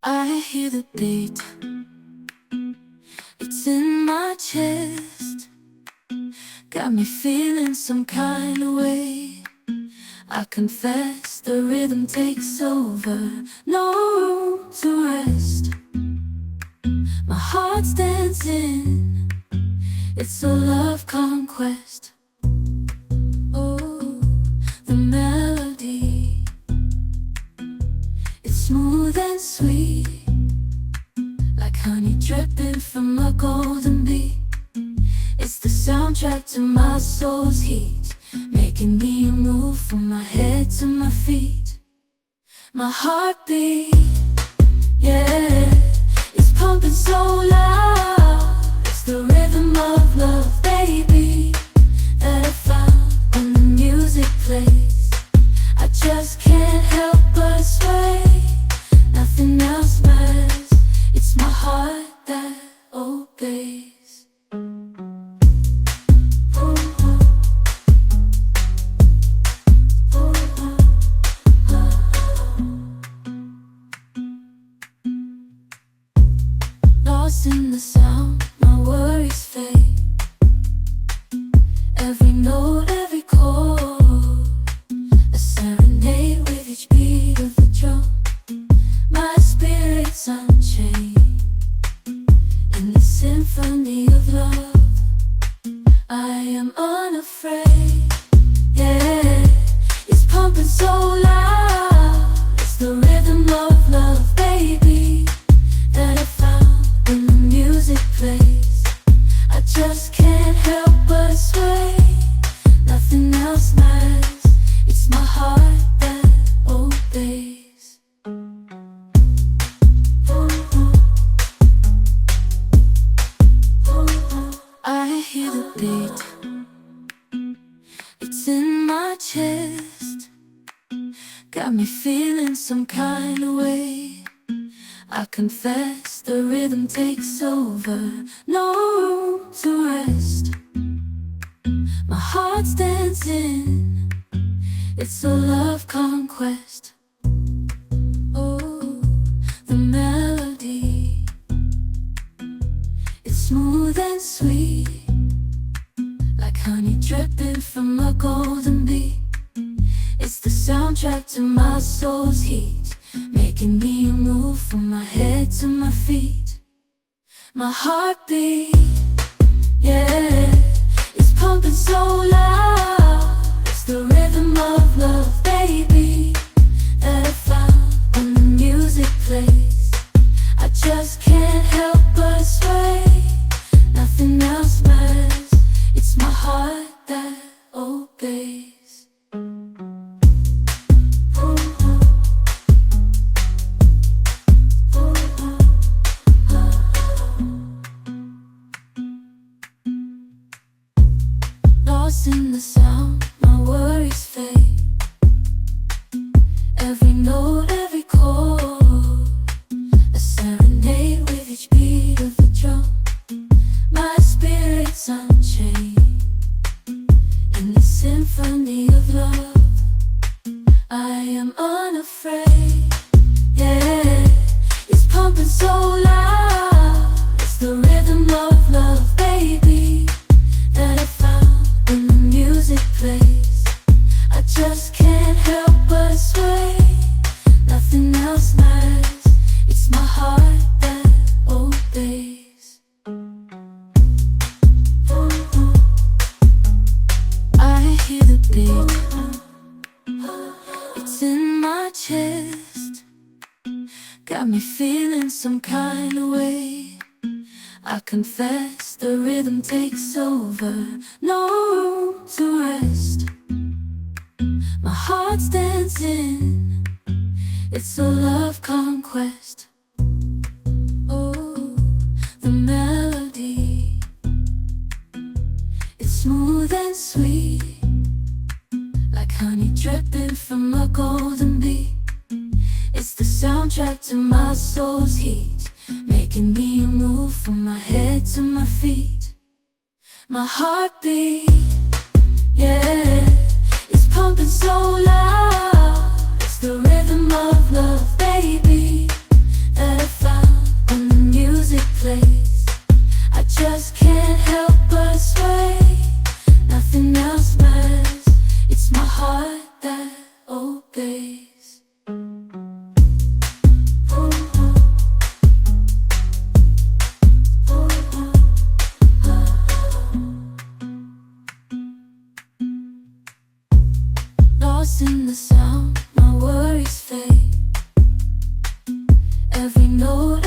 I hear the beat, it's in my chest. Got me feeling some kind of way. I confess the rhythm takes over, no room to rest. My heart's dancing, it's a love conquest. Oh, the melody, it's smooth and sweet, like honey dripping from a golden bee. It's the soundtrack to my soul's heat, making me move from my head to my feet. My heartbeat, yeah, it's pumping so loud. It's the rhythm of love, baby, that I found when the music plays. I just can't help but sway. Nothing else matters, it's my heart that obeys. Lost in the sound, my worries fade. Every note, every chord, a serenade with each beat of the drum. My spirit's unchained in the symphony of love. I am unafraid, yeah, it's pumping so loud. It's the rhythm of love, baby, that I found when the music plays. I just can't help but sway. Nothing else matters, it's my heart that obeys. I hear the beat, it's in my chest. Got me feeling some kind of way. I confess the rhythm takes over, no room to rest. My heart's dancing, it's a love conquest. Oh, the melody, it's smooth and sweet, like honey dripping from a golden bee. It's the soundtrack to my soul's heat, making me move from my head to my feet. My heartbeat, yeah, it's pumping so loud. It's the rhythm of love, baby, that I found when the music plays. I just can't help but sway. Nothing else matters, it's my heart that obeys. Lost in the sound, my worries fade. Every note, every chord, a serenade with each beat of the drum. My spirit's unchained in the symphony of love. I am unafraid, yeah, it's pumping so loud. It's the rhythm of love, baby, that I found when the music plays. I just can't help but sway. Nothing else matters, it's my heart that obeys. I hear the beat, it's in my chest. Got me feeling some kind of way. I confess the rhythm takes over, no room to rest. My heart's dancing, it's a love conquest. Oh, the melody, it's smooth and sweet, like honey dripping from a golden bee. It's the soundtrack to my soul's heat, making me move from my head to my feet. My heartbeat, yeah, it's pumping so loud. It's the rhythm of love, baby, that I Lost in the sound, my worries fade. Every note